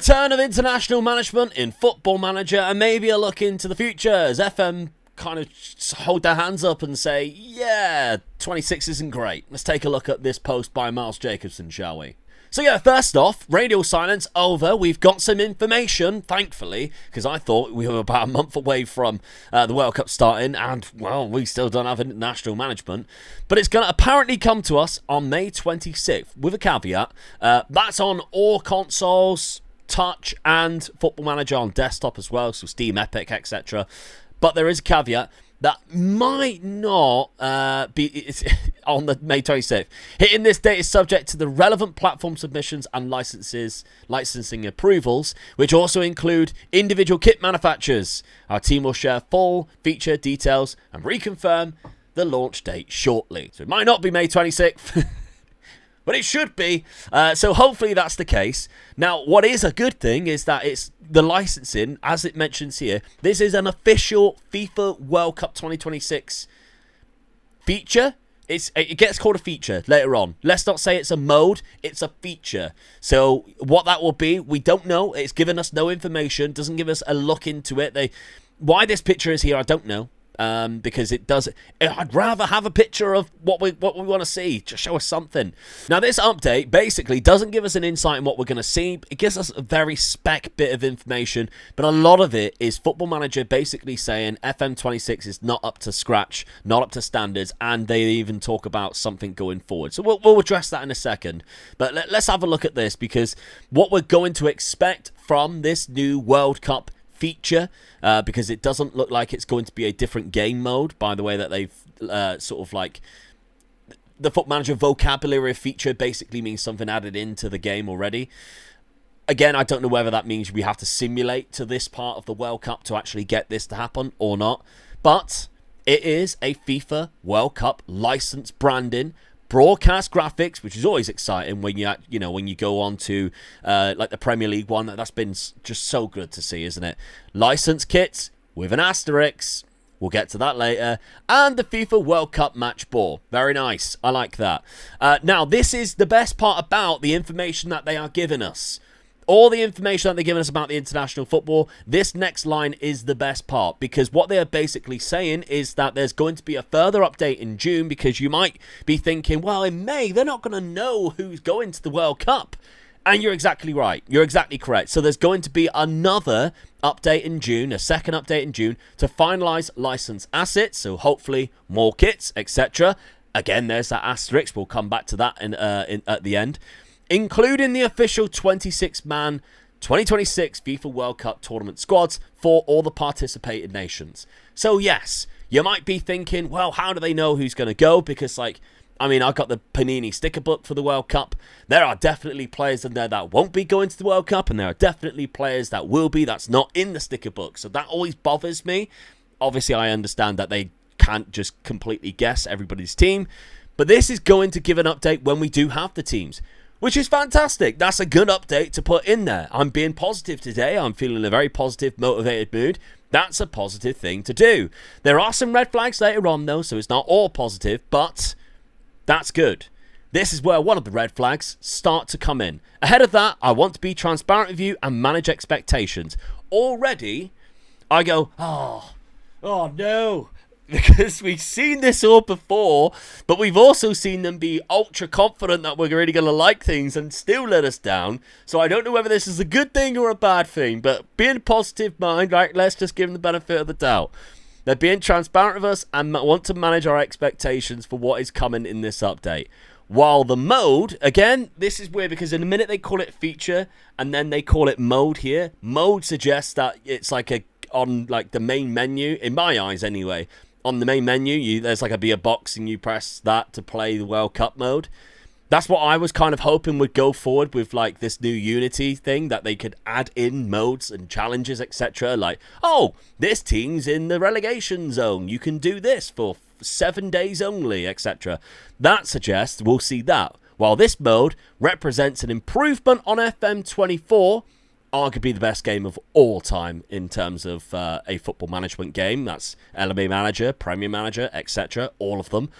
return of international management in Football Manager and maybe a look into the future as FM kind of hold their hands up and say, yeah, 26 isn't great. Let's take a look at this post by Miles Jacobson, shall we? So yeah, first off, radio silence over. We've got some information, thankfully, because I thought we were about a month away from the World Cup starting, and, well, we still don't have international management. But it's going to apparently come to us on May 26th, with a caveat. That's on all consoles, touch, and Football Manager on desktop as well, so Steam, Epic, etc. But there is a caveat. That might not be on the May 26th. Hitting this date is subject to the relevant platform submissions and licensing approvals, which also include individual kit manufacturers. Our team will share full feature details and reconfirm the launch date shortly. So it might not be May 26th. But it should be, so hopefully that's the case. Now, what is a good thing is that it's the licensing, as it mentions here. This is an official FIFA World Cup 2026 feature. It gets called a feature later on. Let's not say it's a mode, it's a feature. So what that will be, we don't know. It's given us no information, doesn't give us a look into it. Why this picture is here, I don't know. Because it does. I'd rather have a picture of what we want to see. Just show us something. Now, this update basically doesn't give us an insight in what we're going to see. It gives us a very spec bit of information, but a lot of it is Football Manager basically saying FM26 is not up to scratch, not up to standards, and they even talk about something going forward. So we'll address that in a second. But let's have a look at this, because what we're going to expect from this new World Cup feature, because it doesn't look like it's going to be a different game mode by the way that they've sort of like the Football Manager vocabulary feature basically means something added into the game already. Again, I don't know whether that means we have to simulate to this part of the World Cup to actually get this to happen or not, but it is a FIFA World Cup license branding, broadcast graphics, which is always exciting when you go on to like the Premier League one. That's been just so good to see, isn't it? License kits with an asterisk. We'll get to that later. And the FIFA World Cup match ball. Very nice. I like that. Now, this is the best part about the information that they are giving us. All the information that they're giving us about the international football, this next line is the best part, because what they are basically saying is that there's going to be a further update in June, because you might be thinking, well, in May, they're not going to know who's going to the World Cup. And you're exactly right. You're exactly correct. So there's going to be another update in June, a second update in June, to finalise license assets, so hopefully more kits, etc. Again, there's that asterisk. We'll come back to that at the end. Including the official 26-man 2026 FIFA World Cup tournament squads for all the participated nations. So yes, you might be thinking, well, how do they know who's going to go? Because, I've got the Panini sticker book for the World Cup. There are definitely players in there that won't be going to the World Cup, and there are definitely players that will be that's not in the sticker book. So that always bothers me. Obviously, I understand that they can't just completely guess everybody's team, but this is going to give an update when we do have the teams, which is fantastic. That's a good update to put in there. I'm being positive today. I'm feeling a very positive, motivated mood. That's a positive thing to do. There are some red flags later on, though, so it's not all positive, but that's good. This is where one of the red flags start to come in. Ahead of that, I want to be transparent with you and manage expectations. Already, I go, oh no. Because we've seen this all before, but we've also seen them be ultra confident that we're really going to like things and still let us down. So I don't know whether this is a good thing or a bad thing, but being a positive mind, right, let's just give them the benefit of the doubt. They're being transparent with us and want to manage our expectations for what is coming in this update. While the mode, again, this is weird because in a minute they call it feature and then they call it mode here. Mode suggests that it's on the main menu, in my eyes anyway. On the main menu, there's a box and you press that to play the World Cup mode. That's what I was kind of hoping would go forward with this new Unity thing, that they could add in modes and challenges, etc. This team's in the relegation zone. You can do this for 7 days only, etc. That suggests we'll see that. While this mode represents an improvement on FM24, arguably the best game of all time in terms of a football management game. That's LMA Manager, Premier Manager, etc. All of them.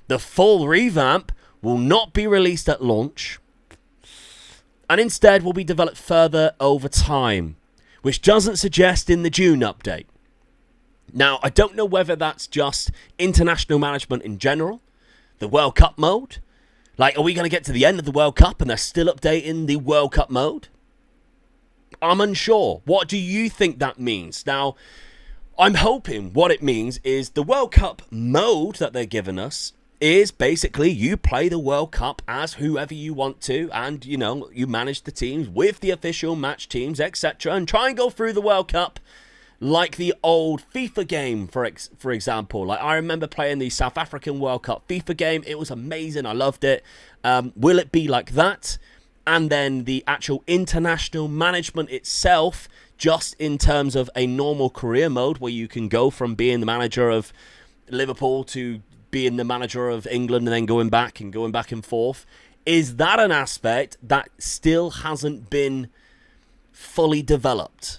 The full revamp will not be released at launch. and instead will be developed further over time, which doesn't suggest in the June update. Now, I don't know whether that's just international management in general, the World Cup mode. Like, are we going to get to the end of the World Cup and they're still updating the World Cup mode? I'm unsure. What do you think that means? Now, I'm hoping what it means is the World Cup mode that they're giving us is basically you play the World Cup as whoever you want to, and, you know, you manage the teams with the official match teams, etc., and try and go through the World Cup like the old FIFA game, for example. Like, I remember playing the South African World Cup FIFA game. It was amazing. I loved it. Will it be like that? And then the actual international management itself, just in terms of a normal career mode where you can go from being the manager of Liverpool to being the manager of England and then going back and forth. Is that an aspect that still hasn't been fully developed?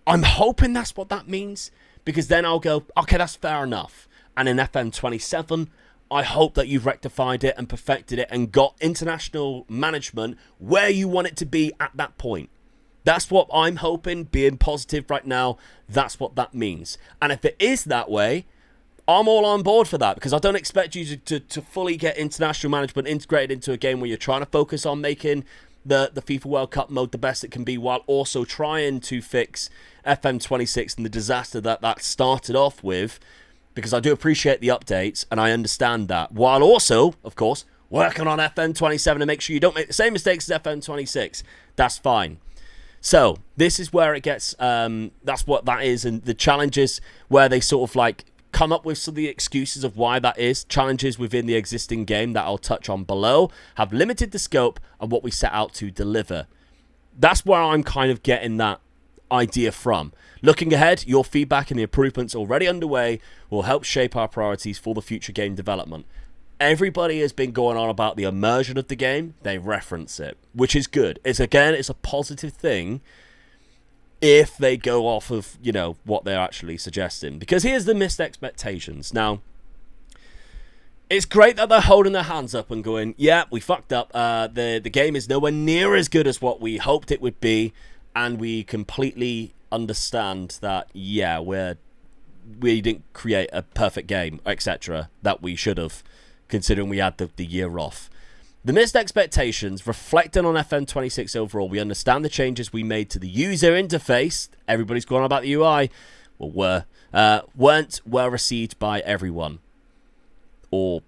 I'm hoping that's what that means, because then I'll go, okay, that's fair enough. And in FM27, I hope that you've rectified it and perfected it and got international management where you want it to be at that point. That's what I'm hoping, being positive right now. That's what that means. And if it is that way, I'm all on board for that, because I don't expect you to fully get international management integrated into a game where you're trying to focus on making the FIFA World Cup mode the best it can be, while also trying to fix FM26 and the disaster that started off with, because I do appreciate the updates and I understand that, while also, of course, working on FM27 to make sure you don't make the same mistakes as FM26. That's fine. So this is where it gets, that's what that is, and the challenges where they sort of like come up with some of the excuses of why that is. Challenges within the existing game that I'll touch on below have limited the scope and what we set out to deliver. That's where I'm kind of getting that idea from. Looking ahead, your feedback and the improvements already underway will help shape our priorities for the future game development. Everybody has been going on about the immersion of the game. They reference it, which is good. It's a positive thing if they go off of, you know, what they're actually suggesting. Because here's the missed expectations. Now, it's great that they're holding their hands up and going, yeah, we fucked up. The game is nowhere near as good as what we hoped it would be. And we completely understand that, yeah, we didn't create a perfect game, etc., that we should have, considering we had the year off. The missed expectations, reflecting on FM26 overall, we understand the changes we made to the user interface. Everybody's going on about the UI. Well, weren't well received by everyone. Or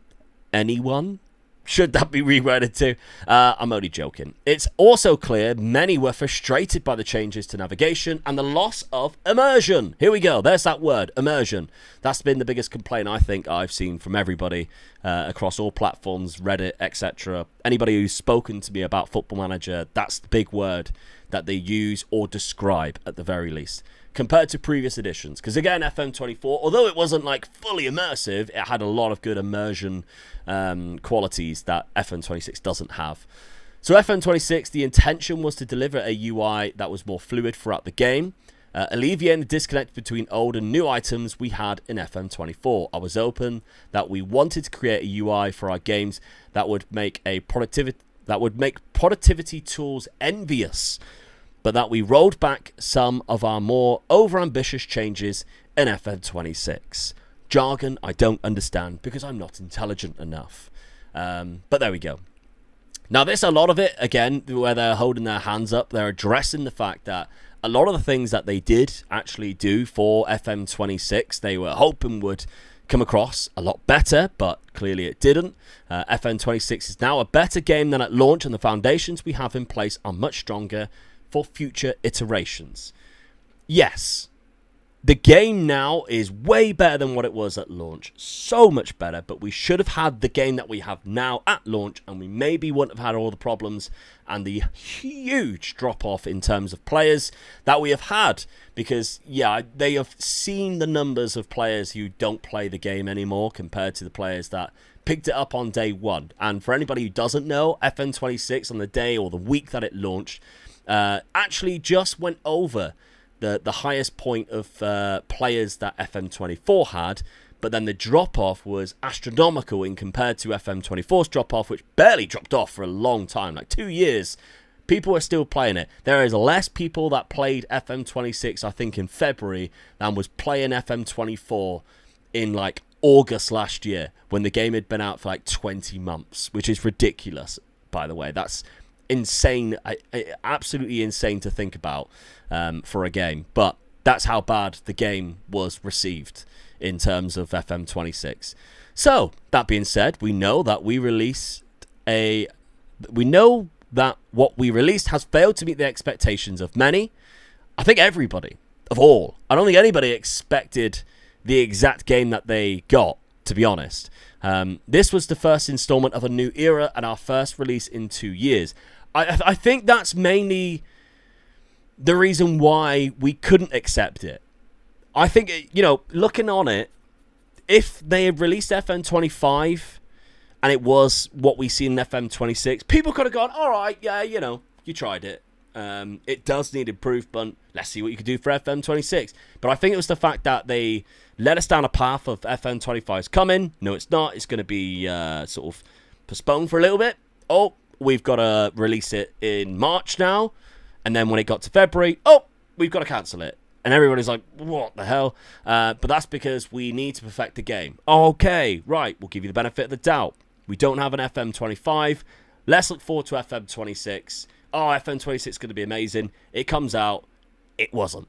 anyone? Should that be reworded to? I'm only joking. It's also clear many were frustrated by the changes to navigation and the loss of immersion. Here we go. There's that word, immersion. That's been the biggest complaint I think I've seen from everybody across all platforms, Reddit, etc. Anybody who's spoken to me about Football Manager, that's the big word that they use or describe at the very least, compared to previous editions. Because again, FM24, although it wasn't like fully immersive, it had a lot of good immersion qualities that FM26 doesn't have. So FM26, the intention was to deliver a UI that was more fluid throughout the game, alleviating the disconnect between old and new items we had in FM24. I was open that we wanted to create a UI for our games that would make productivity tools envious, but that we rolled back some of our more overambitious changes in FM26. Jargon I don't understand because I'm not intelligent enough. But there we go. Now, there's a lot of it, again, where they're holding their hands up. They're addressing the fact that a lot of the things that they did actually do for FM26, they were hoping would come across a lot better, but clearly it didn't. FM26 is now a better game than at launch, and the foundations we have in place are much stronger for future iterations. Yes, the game now is way better than what it was at launch. So much better, but we should have had the game that we have now at launch, and we maybe wouldn't have had all the problems and the huge drop-off in terms of players that we have had. Because, yeah, they have seen the numbers of players who don't play the game anymore compared to the players that picked it up on day one. And for anybody who doesn't know, FN26 on the day or the week that it launched actually just went over the highest point of players that FM24 had, but then the drop-off was astronomical in compared to FM24's drop-off, which barely dropped off for a long time, like 2 years, People are still playing it. There is less people that played FM26, I think, in February than was playing FM24 in like August last year when the game had been out for like 20 months, which is ridiculous, by the way. That's insane, absolutely insane to think about for a game. But that's how bad the game was received in terms of FM26. So, that being said, we know that what we released has failed to meet the expectations of many. I think everybody, of all. I don't think anybody expected the exact game that they got, to be honest. This was the first installment of a new era and our first release in 2 years. I think that's mainly the reason why we couldn't accept it. I think, looking on it, if they had released FM25 and it was what we see in FM26, people could have gone, all right, yeah, you tried it. It does need improvement. Let's see what you can do for FM26. But I think it was the fact that they led us down a path of FM25's coming. No, it's not. It's going to be sort of postponed for a little bit. Oh, we've got to release it in March now. And then when it got to February, we've got to cancel it. And everybody's like, what the hell? But that's because we need to perfect the game. Okay, right. We'll give you the benefit of the doubt. We don't have an FM25. Let's look forward to FM26. Oh, FM26 is going to be amazing. It comes out. It wasn't.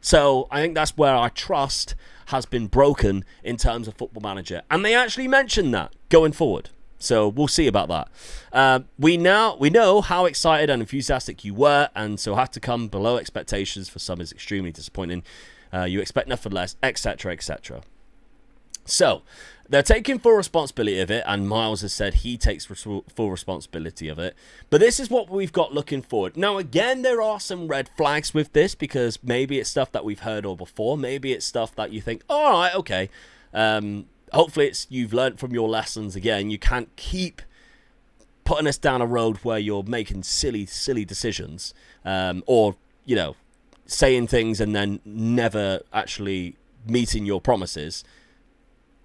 So I think that's where our trust has been broken in terms of Football Manager. And they actually mentioned that going forward. So we'll see about that. We know how excited and enthusiastic you were, and so have to come below expectations. For some is extremely disappointing. You expect nothing less, etc., etc. So they're taking full responsibility of it, and Miles has said he takes full responsibility of it. But this is what we've got looking forward. Now, again, there are some red flags with this, because maybe it's stuff that we've heard of before. Maybe it's stuff that you think, all right, okay. Hopefully you've learned from your lessons again. You can't keep putting us down a road where you're making silly decisions, or, saying things and then never actually meeting your promises.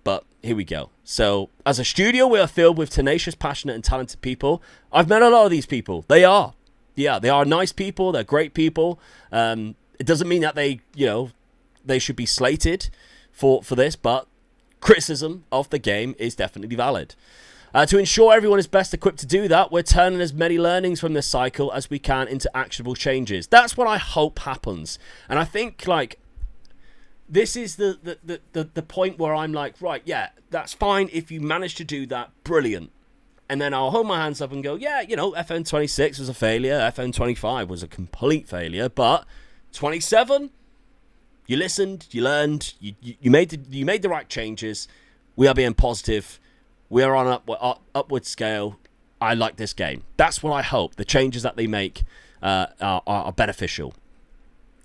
But here we go. So, as a studio, we are filled with tenacious, passionate, and talented people. I've met a lot of these people. They are nice people. They're great people. It doesn't mean that they should be slated for this, but criticism of the game is definitely valid. To ensure everyone is best equipped to do that, we're turning as many learnings from this cycle as we can into actionable changes. That's what I hope happens. And I think, this is the point where I'm like, right, yeah, that's fine. If you manage to do that, brilliant. And then I'll hold my hands up and go, yeah, FM26 was a failure. FM25 was a complete failure. But 27... You listened, you learned, you made the right changes. We are being positive. We are on upward scale. I like this game. That's what I hope. The changes that they make are beneficial.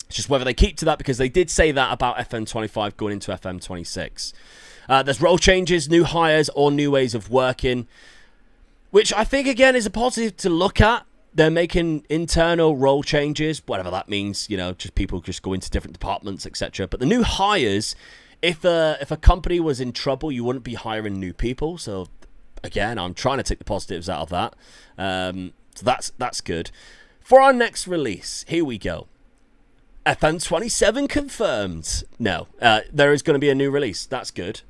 It's just whether they keep to that, because they did say that about FM25 going into FM26. There's role changes, new hires, or new ways of working, which I think, again, is a positive to look at. They're making internal role changes, whatever that means, just people just go into different departments, etc. But the new hires, if a company was in trouble, you wouldn't be hiring new people. So, again, I'm trying to take the positives out of that. So that's good. For our next release, here we go. FM27 confirmed. No, there is going to be a new release. That's good.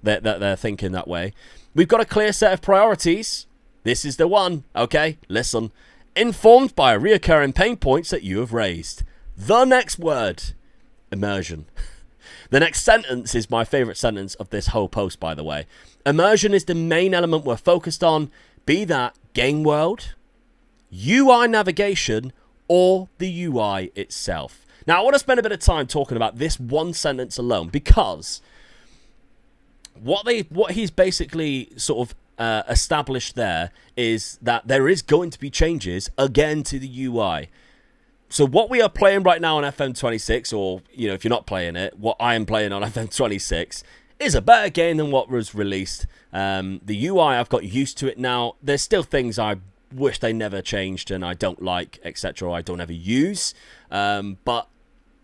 They're thinking that way. We've got a clear set of priorities. This is the one. Okay, listen. Informed by reoccurring pain points that you have raised. The next word, immersion. The next sentence is my favourite sentence of this whole post, by the way. Immersion is the main element we're focused on, be that game world, UI navigation, or the UI itself. Now, I want to spend a bit of time talking about this one sentence alone, because what he's basically sort of established there is that there is going to be changes again to the UI. So what we are playing right now on FM26, or if you're not playing it, what I am playing on FM26 is a better game than what was released. The UI, I've got used to it now. There's still things I wish they never changed and I don't like, etc., or I don't ever use. But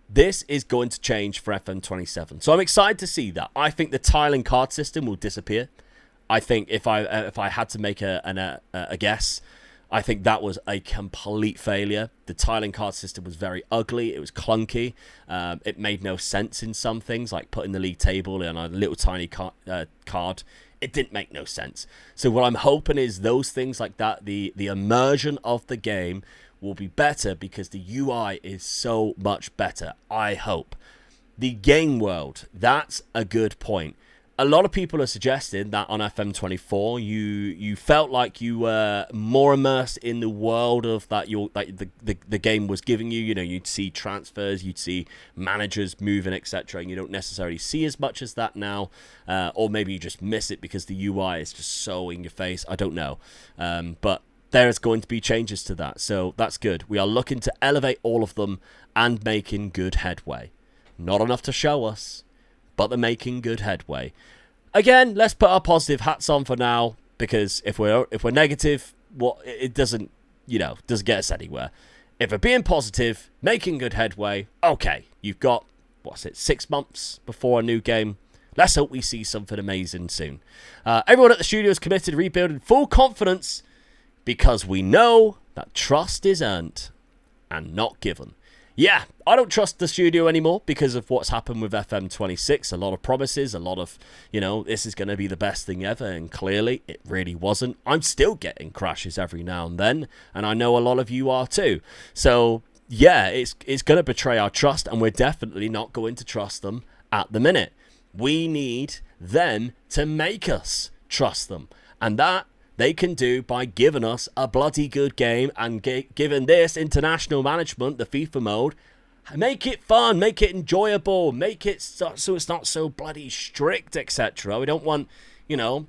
this is going to change for FM27. So I'm excited to see that. I think the tiling card system will disappear. I think if I had to make a guess, I think that was a complete failure. The tiling card system was very ugly. It was clunky. It made no sense in some things, like putting the league table in a little tiny card. It didn't make no sense. So what I'm hoping is those things like that, the immersion of the game will be better because the UI is so much better, I hope. The game world, that's a good point. A lot of people are suggesting that on FM24 you felt like you were more immersed in the world of that the game was giving you. You know, you'd see transfers, you'd see managers moving, etc. And you don't necessarily see as much as that now, or maybe you just miss it because the UI is just so in your face. I don't know, but there's going to be changes to that, so that's good. We are looking to elevate all of them and making good headway. Not enough to show us, but they're making good headway. Again, let's put our positive hats on for now, because if we're negative, it doesn't get us anywhere. If we're being positive, making good headway, okay, you've got 6 months before a new game. Let's hope we see something amazing soon. Everyone at the studio is committed to rebuilding full confidence, because we know that trust is earned and not given. Yeah, I don't trust the studio anymore because of what's happened with FM26. A lot of promises, a lot of, this is going to be the best thing ever. And clearly, it really wasn't. I'm still getting crashes every now and then. And I know a lot of you are too. So, yeah, it's going to betray our trust. And we're definitely not going to trust them at the minute. We need them to make us trust them. And that they can do by giving us a bloody good game and giving this international management, the FIFA mode, make it fun, make it enjoyable, make it so it's not so bloody strict, etc. We don't want, we don't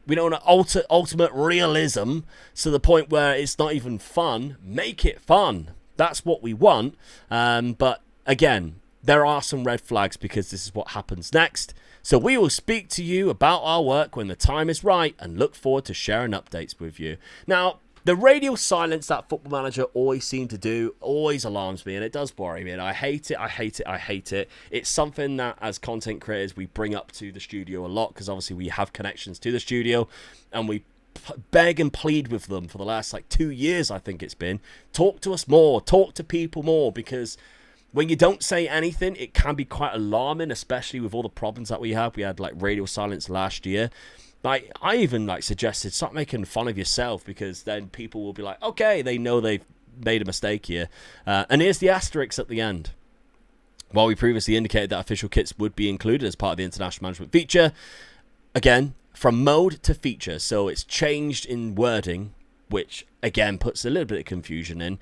want ultimate realism to the point where it's not even fun. Make it fun. That's what we want. But again, there are some red flags because this is what happens next. So we will speak to you about our work when the time is right and look forward to sharing updates with you. Now, the radio silence that Football Manager always seemed to do always alarms me, and it does worry me, and I hate it. It's something that as content creators we bring up to the studio a lot because obviously we have connections to the studio and we beg and plead with them for the last 2 years, I think it's been. Talk to us more, talk to people more, because when you don't say anything, it can be quite alarming, especially with all the problems that we have. We had radio silence last year. I even suggested stop making fun of yourself, because then people will be like, okay, they know they've made a mistake here. And here's the asterisk at the end. While we previously indicated that official kits would be included as part of the international management feature, again, from mode to feature, so it's changed in wording, which again puts a little bit of confusion in.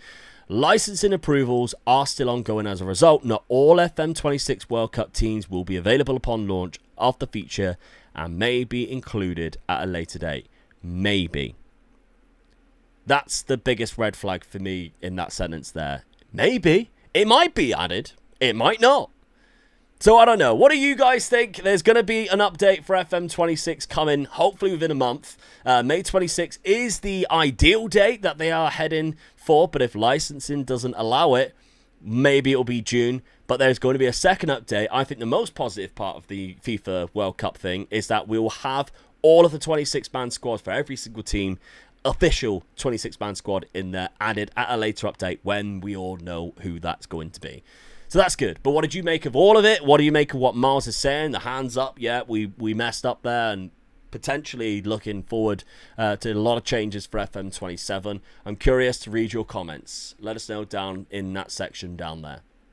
Licensing approvals are still ongoing as a result. Not all FM26 World Cup teams will be available upon launch of the feature and may be included at a later date. Maybe. That's the biggest red flag for me in that sentence there. Maybe. It might be added. It might not. So I don't know. What do you guys think? There's going to be an update for FM26 coming, hopefully within a month. May 26 is the ideal date that they are heading for, but if licensing doesn't allow it, maybe it'll be June. But there's going to be a second update. I think the most positive part of the FIFA World Cup thing is that we will have all of the 26-man squad for every single team, official 26-man squad in there, added at a later update when we all know who that's going to be. So that's good. But what did you make of all of it? What do you make of what Miles is saying? The hands up, yeah, we messed up there, and potentially looking forward to a lot of changes for FM27. I'm curious to read your comments. Let us know down in that section down there.